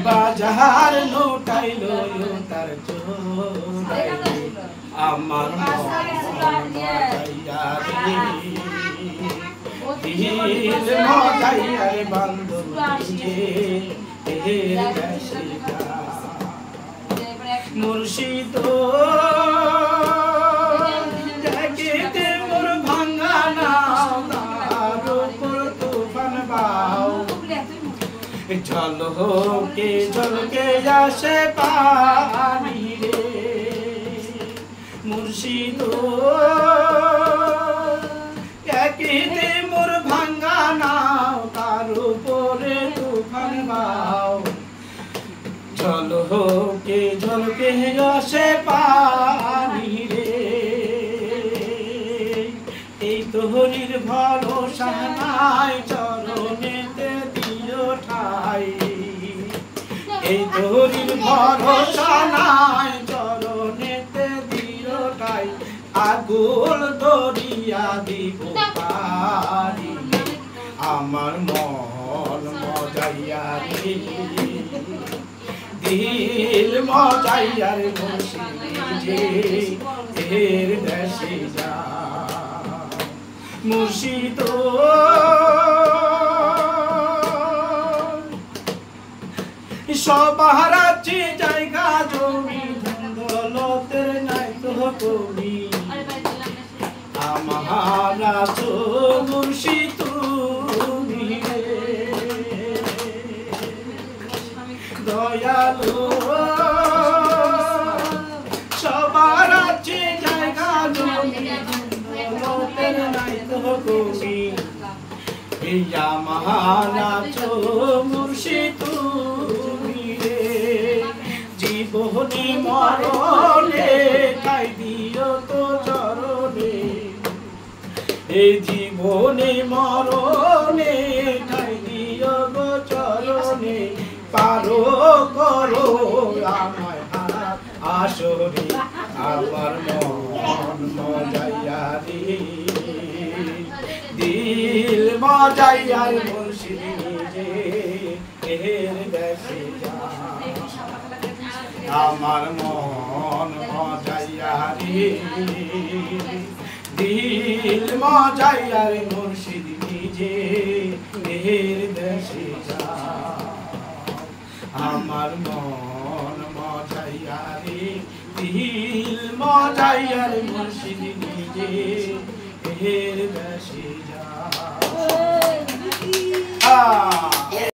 বাজার লুটাইলো তার চোরাই আমার মজাইয়ার বান্ধব মুর্শিদ দেখতে মোর ভাঙা নাও তার উপর তুফান বাও ঝলকে ঝলকে আসে পানি রে মুর্শিদ দেখতে মোর ভাঙা নাও তার উপরে তুফান বাও ঝলকে ঝলকে আসে পানি রে এই তোহরির ভরসা নাই চরণেতে দিও ঠাই এই তোহরির ভরসা নাই চরণেতে দিও ঠাই আগুল দরিয়া দিব পারি আমার মন মজাইয়া রে দিল মজাইয়ার মুর্শিদের দেশে যা মুর্শিদ সবার আছে জায়গা জমি দৌলতের নাই তো কবি আমার আছো মুর্শিদ তুমি দয়ালু সবার আছে জায়গা জমি দৌলতের নাই তো কবি আমার আছো মুর্শিদ তুমি রে জীবনে মরণে ঠাই দিও তো চরণে এই জীবনে মরণে ঠাই দিও গো চরণে পারো করো আমায় আসরে আমার মন মজাইয়া রে দিল মজাইয়ার মুর্শিদ নিজে এর দেশে যা আমার মন মজাইয়া রে দিল মজাইয়ার মুর্শিদ নিজে এর দেশে যা আমার মন মজাইয়া রে দিল মজাইয়ার মুর্শিদ নিজে এর দেশে যা